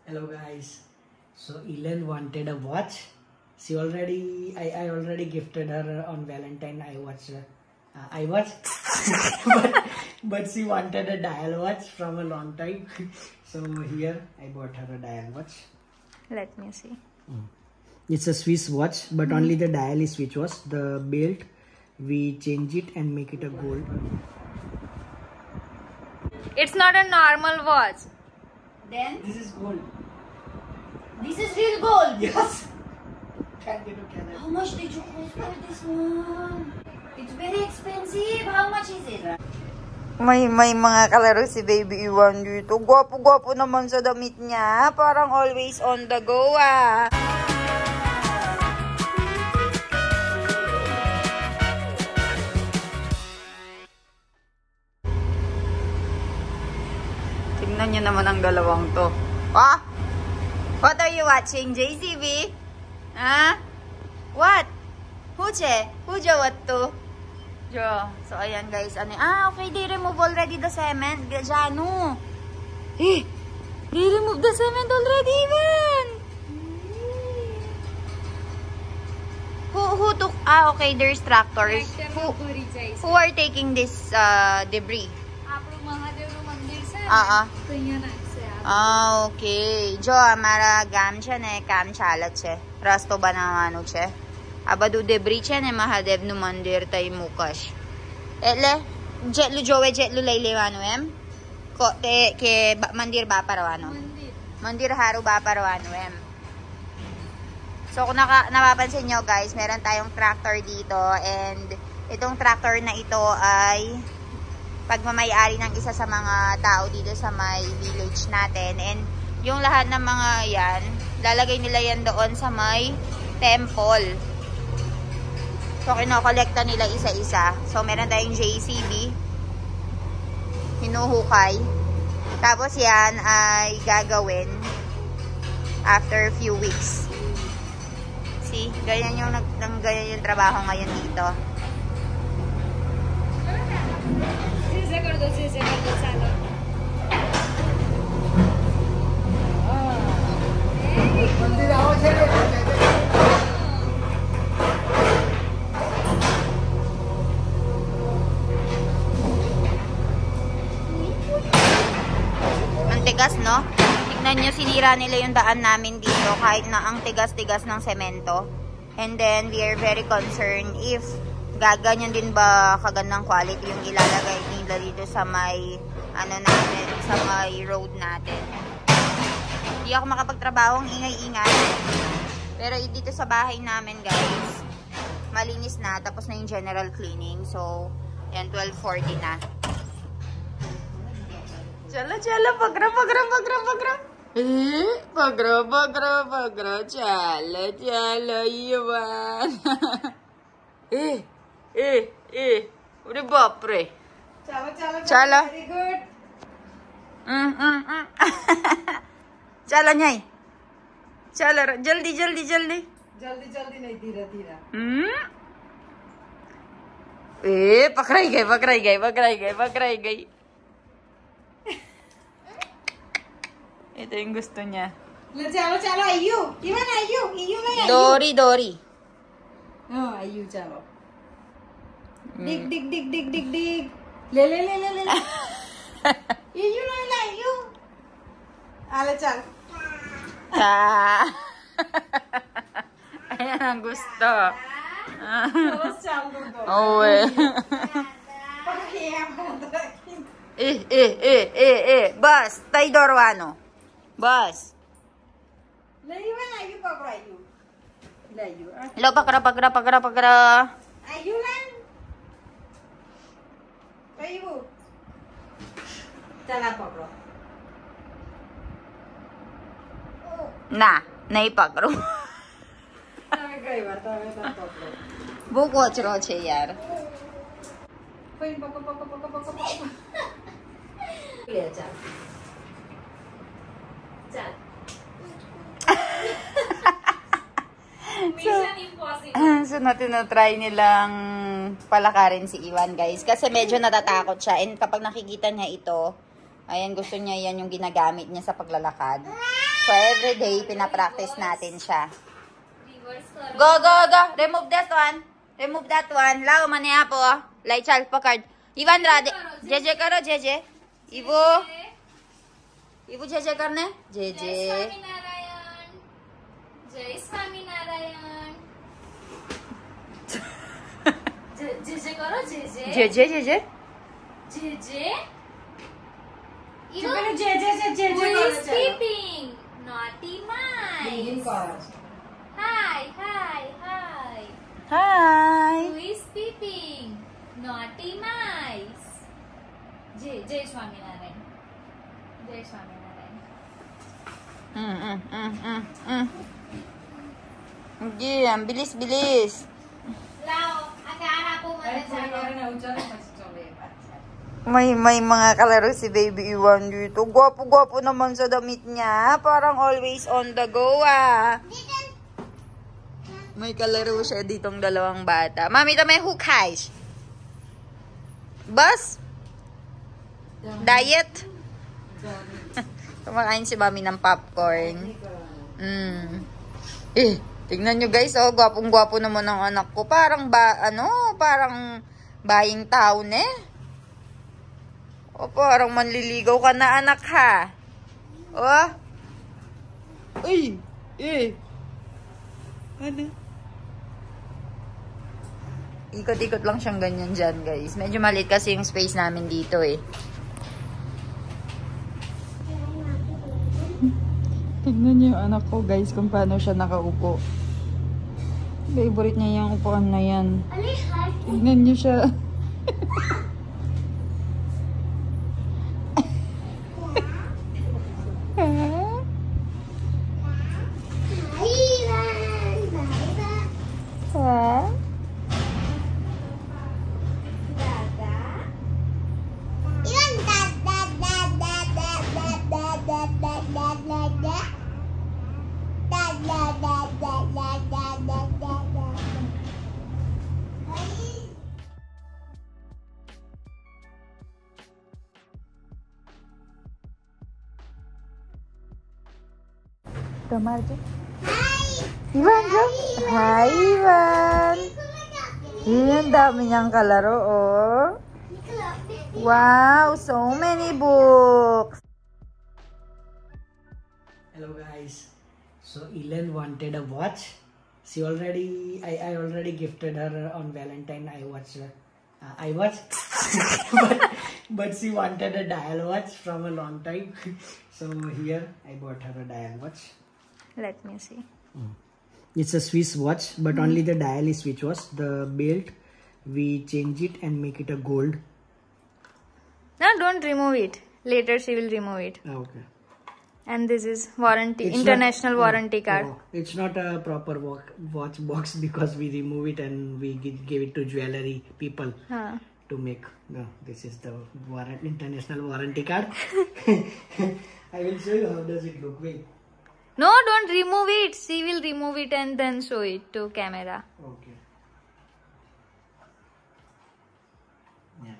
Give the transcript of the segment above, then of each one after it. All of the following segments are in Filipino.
Hello guys. So Elen wanted a watch. I already gifted her on Valentine iWatch. but she wanted a dial watch from a long time. So here I bought her a dial watch. Let me see. It's a Swiss watch, but only the dial is Swiss watch. The belt we change it and make it a gold. It's not a normal watch. Then This is gold. this is real gold. Yes. Can't get to Canada. How much did you pay for this one? It's very expensive. How much is it? May mga kalaro si Baby Iwan dito. Gwapo-gwapo naman sa damit niya. Parang always on the go ah. Tingnan niyo naman ang dalawang to. Ah! What are you watching, JCB? Ha? What? Huche? Huja what to? Jo. So, ayan guys. Okay. They remove already the cement. Gajano. They remove the cement already, even. Who took... okay. There's tractors. Who are taking this debris? Okay. Jo, हमारा काम छे ने काम चालत छे रस्तो बनावવાનો છે આ બધું ડેબ્રી છે ને મહાદેવનું મંદિર તઈ મુકશ એટલે જેટલું જોવે જેટલું લઈ લેવાનું એમ કે મંદિર બાપરવાનું મંદિર હારું બાપરવાનું એમ. So kung napapansin nyo guys, meron tayong tractor dito and itong tractor na ito ay pagmamayari ng isa sa mga tao dito sa may village natin, and yung lahat ng mga yan lalagay nila yan doon sa may temple. So kinokolekta nila isa-isa. So meron tayong JCB hinuhukay, tapos yan ay gagawin after a few weeks. See, ganyan yung trabaho ngayon dito. Ang tigas, no? Tignan nyo, sinira nila yung daan namin dito kahit na ang tigas-tigas ng semento. And then, we are very concerned if gaganyan din ba kagandang quality yung ilalagay nila dito sa may natin, sa may road natin. Hindi ako makapagtrabaho, ang ingay-ingay. Pero dito sa bahay namin guys, malinis na, tapos na yung general cleaning. So, yan, 12:40 na. Chala, pagra. Pagra. Chala, Iwan. Udah bapre. Chala. Very good. Chala nyai. Chala, jaldi. Jaldi nahi, धीरे. Pakrai gay. Ito yung gusto niya. Chalo, Ayu. Iwan, Ayu na Ayu. Dori. Oh, Ayu, chalo. Dig. Le. Ayu na Ayu. Ala, chal. Ayan ang gusto. Terus chalo to. Oh, Bas, tay dorwano. Bas. Iwan, Ayu, pakra Ayu. Lo, pagra. Ayu lang. Ayu. Chala, pakra. naipagro. Buko chro છે યાર. So tinatry nilang palakarin si Iwan, guys. Kasi medyo natatakot siya. And kapag nakikita niya ito, ayan, gusto niya yan yung ginagamit niya sa paglalakad. So, everyday, pinapractice natin siya. Reverse karo. Go, go, go. Remove that one. Remove that one. Lao mani apo. Lai chal pakad. Ivan Radhe. Jai karo, Jai. Ibu. Ibu Jai karne. Jai. Swaminarayan. Jai Swaminarayan. Jai karo, Jai. Jai. Jai. Chupene Jai Who is peeping? Naughty mice. Hi. Hi. Who is peeping? Naughty mice. Jai Swaminarayan. Jai Swaminarayan. Sige, ang bilis. Lao, agara po May mga kalaro si Baby Iwan dito. Gwapo-gwapo naman sa damit niya. Parang always on the go, ah. May kalaro siya ditong dalawang bata. Mami, ito may hukay. Bus? Diet? Kumakain si Mami ng popcorn. Tignan nyo guys, oh, gwapong-gwapo naman ng anak ko. Parang parang baying taon eh. O, parang manliligaw ka na anak ha. Oh. Uy. Ano? Ikot-ikot lang siyang ganyan dyan guys. Medyo maliit kasi yung space namin dito eh. Tignan niyo yung anak ko guys kung paano siya nakaupo. Favorite niya yung upuan na yan. Tignan niyo siya. Ivan, hi Ivan. Ang dami niyang kalaro, oh. Wow, so many books. Hello guys. So Elen wanted a watch. I already gifted her on Valentine iWatch. but she wanted a dial watch from a long time. So here I bought her a dial watch. Let me see. It's a Swiss watch, but only the dial is Swiss watch. The belt, we change it and make it a gold. No, don't remove it. Later she will remove it. Okay. And this is warranty, It's international not- warranty card. No, it's not a proper watch box because we remove it and we give it to jewelry people to make. No, this is the international warranty card. I will show you how does it look. Wait. No, don't remove it. She will remove it and then show it to camera. Okay. Yeah.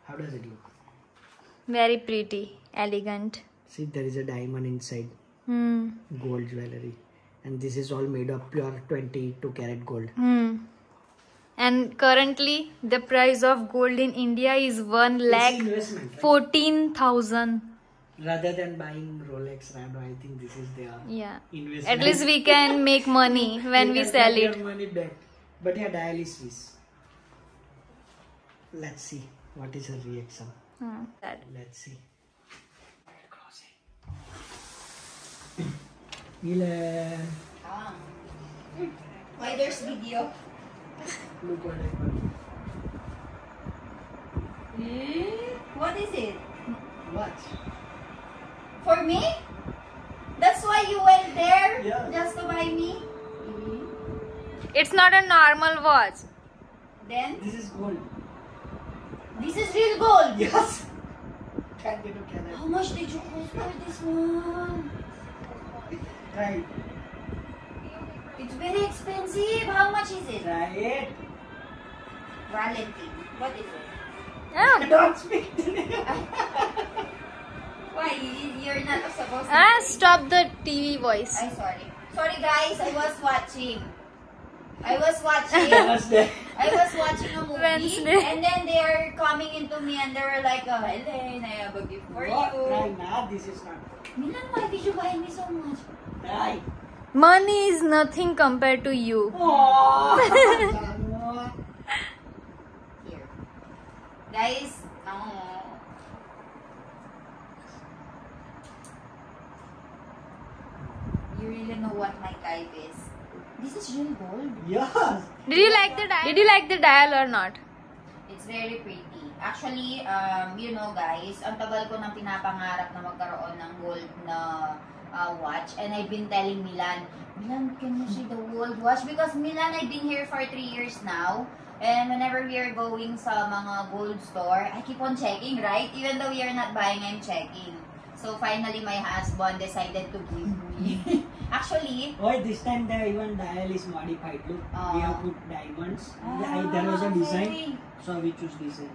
How does it look? Very pretty, elegant. See, there is a diamond inside. Gold jewelry. And this is all made of pure 22 karat gold. And currently, the price of gold in India is 1 lakh Investment, right? 14,000. Rather than buying Rolex, Rado, I think this is their Yeah. investment. At least we can make money when we can sell get it. your money back. But yeah, dial is Swiss. Let's see what is her reaction. That. Let's see. Elen. Why there's video? Look what I got. What is it? Watch. For me? That's why you went there? Yeah. Just to buy me? It's not a normal watch. Then? This is gold. This is real gold. Yes. 22 karat. How much did you cost for this one? Try it. It's very expensive. How much is it? Try it. Valentine. What is it? Don't speak to me. Why? You're not supposed to. Stop the TV voice. Ay, sorry. Sorry guys, I was watching. I was watching a movie, Wednesday. and then they are coming into me and they were like, oh, Ellen, I have a gift for What? you. Try na. This is not. Milan, why did you buy me so much? Try. Money is nothing compared to you. Oh. Here. Guys, you really know what my type is. This is real gold. Yes. Did you like the dial? Did you like the dial or not? It's very pretty. Actually, you know guys, ang tagal ko nang pinapangarap na magkaroon ng gold na watch. And I've been telling Milan, can you see the gold watch? Because Milan, I've been here for 3 years now. And whenever we are going sa mga gold store, I keep on checking, right? Even though we are not buying, I'm checking. So finally, my husband decided to give me. Actually, Oh, this time the even dial is modified. Look, we have put diamonds. There was a design, okay. so we choose design.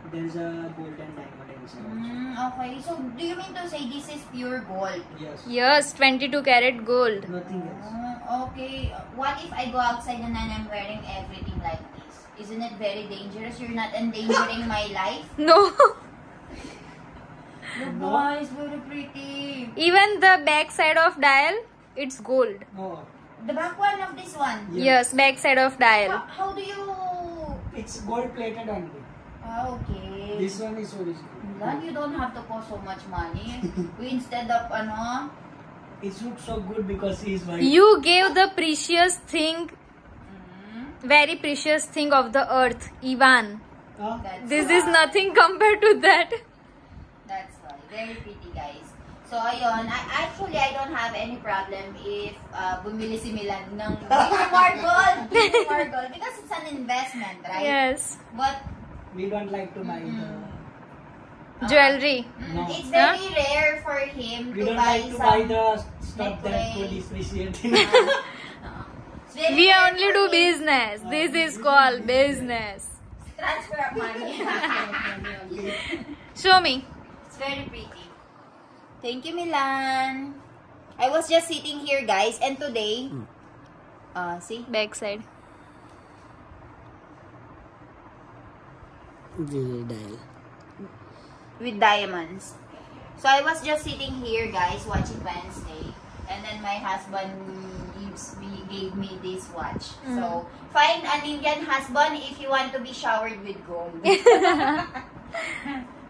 There's a golden diamond inside. Okay, so do you mean to say this is pure gold? Yes. Yes, 22 karat gold. Nothing else. Okay, what if I go outside and then I'm wearing everything like this? Isn't it very dangerous? You're not endangering my life? No. Look guys, very pretty. Even the back side of dial, it's gold. Oh, The back one of this one. Yes, back side of dial. How do you... it's gold plated only. Okay. This one is original. Milan, you don't have to cost so much money. Instead of It looks so good because he is white. You gave the precious thing, very precious thing of the earth, Ivan. Huh? This is nothing compared to that. That's why. Very pretty, guys. So, ayun. I don't have any problem if bumili si Milan ng more gold. More gold. Because it's an investment, right? Yes. But We don't like to buy the. Jewelry. No. it's very rare for him We to don't buy like to some buy the stuff that necklace. could depreciating. It's very We rare only for do him. business. This is called business. Transfer of money. Show me. It's very pretty. Thank you, Milan. I was just sitting here, guys, and today, see? Back side. Dial. With diamonds. So I was just sitting here, guys, watching Wednesday, and then my husband gave me this watch. So find an Indian husband if you want to be showered with gold.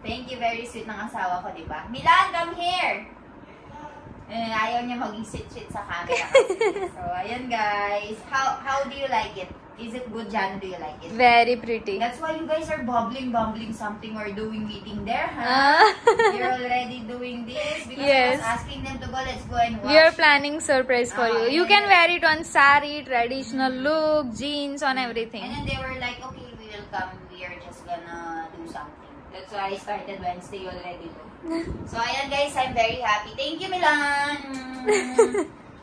Thank you, very sweet ng asawa ko, di ba? Milan, come here! Ayaw niya maging sit-sit sa camera. So, ayan guys. How do you like it? Is it good, Jan? Do you like it? Very pretty. That's why you guys are bubbling something or doing meeting there, huh? You're already doing this because Yes. I was asking them to go, let's go and watch. We are planning surprise for you. You yeah. can wear it on sari, traditional look, jeans, on everything. And then they were like, okay, we will come. We are just gonna do something. That's why I started Wednesday already. So, ayan guys, I'm very happy. Thank you, Milan.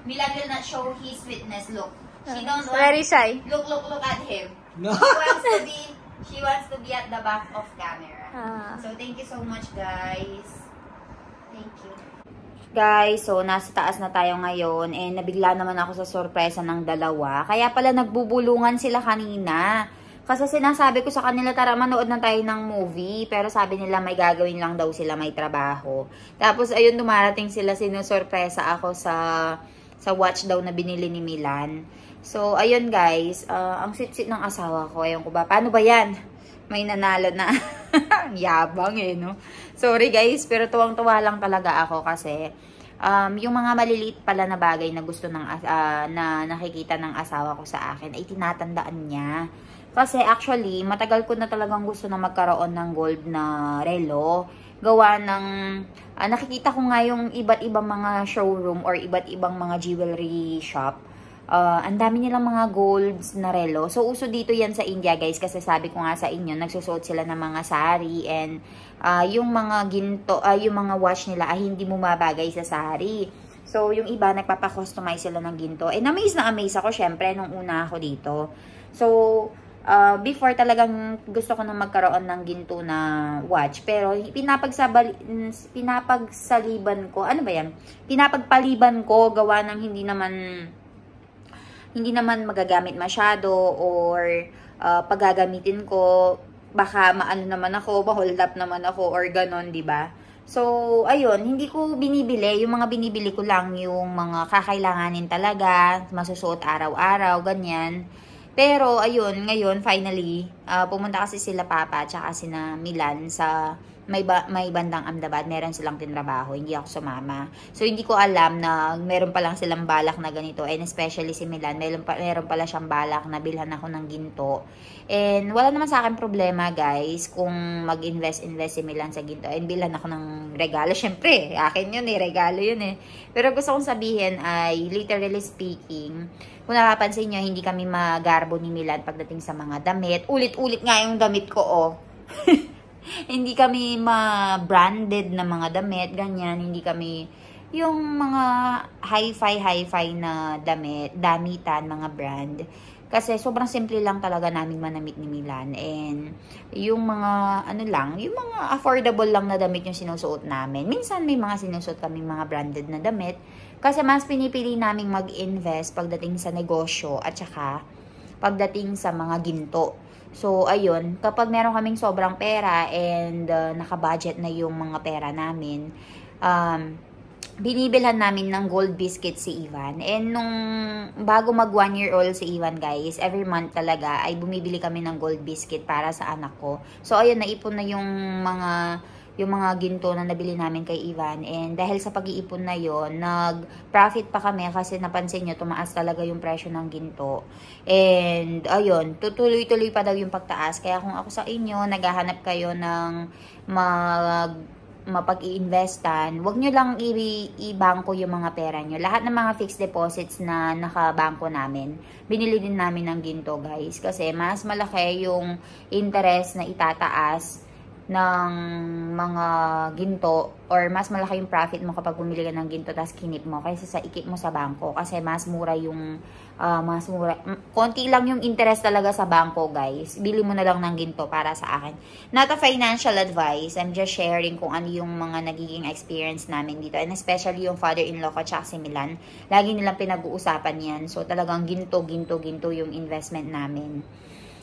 Milan will not show his sweetness. Look. She don't want... Very shy. Look at him. No. She wants to be at the back of camera. Ah. So, thank you so much, guys. Thank you. Guys, so nasa taas na tayo ngayon and nabigla naman ako sa sorpresa ng dalawa. Kaya pala nagbubulungan sila kanina. Kasi sinasabi ko sa kanila, tara manood na tayo ng movie. Pero sabi nila may gagawin lang daw sila, may trabaho. Tapos ayun, dumarating sila, sinusorpresa ako sa watch daw na binili ni Milan. So ayun guys, ang sit-sit ng asawa ko. Ayun ko ba, paano ba yan? May nanalo na. Yabang eh, no? Sorry guys, pero tuwang-tuwa lang talaga ako kasi yung mga maliliit pala na bagay na gusto ng na nakikita ng asawa ko sa akin ay tinatandaan niya. Kasi actually, matagal ko na talagang gusto na magkaroon ng gold na relo. Gawa ng, nakikita ko nga yung iba't ibang mga showroom or iba't ibang mga jewelry shop. Ang dami nilang mga golds na relo. So, uso dito yan sa India, guys. Kasi sabi ko nga sa inyo, nagsusuot sila ng mga sari. And yung mga ginto, yung mga watch nila ay hindi bumabagay sa sari. So, yung iba, nagpapakustomize sila ng ginto. And amaze na amaze ako, syempre, nung una ako dito. So, before talagang gusto ko nang magkaroon ng ginto na watch. Pero pinapagsaliban ko, ano ba yan? Pinapagpaliban ko gawa ng hindi naman magagamit masyado or paggagamitin ko, baka maano naman ako, ma-hold up naman ako or ganon, di ba? So, ayun, hindi ko binibili. Yung mga binibili ko lang yung mga kakailanganin talaga, masusuot araw-araw, ganyan. Pero, ayun, ngayon, finally, pumunta kasi sila Papa at saka sina Milan sa may bandang Ahmedabad. Meron silang tinrabaho, hindi ako sumama. So, hindi ko alam na meron pa lang silang balak na ganito. And especially si Milan, meron pala siyang balak na bilhan ako ng ginto. And wala naman sa akin problema, guys, kung mag-invest si Milan sa ginto. And bilhan ako ng regalo. Syempre, akin yun regalo yun Pero gusto kong sabihin ay, literally speaking, kung napapansin nyo, hindi kami magarbo ni Milan pagdating sa mga damit. Ulit-ulit nga yung damit ko, Hindi kami ma-branded na mga damit, ganyan. Hindi kami yung mga hi-fi na damitan, mga brand. Kasi sobrang simple lang talaga namin manamit ni Milan. And yung mga, yung mga affordable lang na damit yung sinusuot namin. Minsan may mga sinusuot kami mga branded na damit. Kasi mas pinipili naming mag-invest pagdating sa negosyo at saka pagdating sa mga ginto. So, ayun, kapag meron kaming sobrang pera and naka-budget na yung mga pera namin, binibilhan namin ng gold biscuit si Ivan. And nung bago mag 1 year old si Ivan, guys, every month talaga ay bumibili kami ng gold biscuit para sa anak ko. So, ayun, naipon na yung mga ginto na nabili namin kay Ivan. And dahil sa pag-iipon na yon, nag-profit pa kami kasi napansin nyo, tumaas talaga yung presyo ng ginto. And ayun, tutuloy-tuloy pa daw yung pagtaas. Kaya kung ako sa inyo, naghahanap kayo ng mapag-i-investan, huwag nyo lang i-bangko yung mga pera nyo. Lahat ng mga fixed deposits na nakabangko namin, binili din namin ng ginto, guys. Kasi mas malaki yung interest na itataas ng mga ginto or mas malaki yung profit mo kapag bumili ka ng ginto tapos kinip mo kaysa sa ikip mo sa bangko kasi mas mura yung konti lang yung interest talaga sa bangko, guys. Bili mo na lang ng ginto para sa akin. Not a financial advice, I'm just sharing kung ano yung mga nagiging experience namin dito, and especially yung father-in-law ko tsaka si Milan, lagi nilang pinag-uusapan yan. So talagang ginto yung investment namin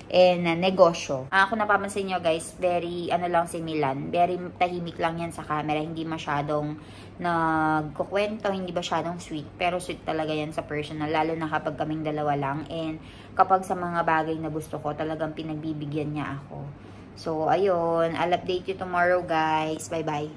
and negosyo. Kung napapansin nyo, guys, very lang si Milan, very tahimik lang yan sa camera, hindi masyadong nagkukwento, hindi masyadong sweet, pero sweet talaga yan sa personal, lalo na kapag kaming dalawa lang, and kapag sa mga bagay na gusto ko, talagang pinagbibigyan niya ako. So ayun, I'll update you tomorrow, guys. Bye bye.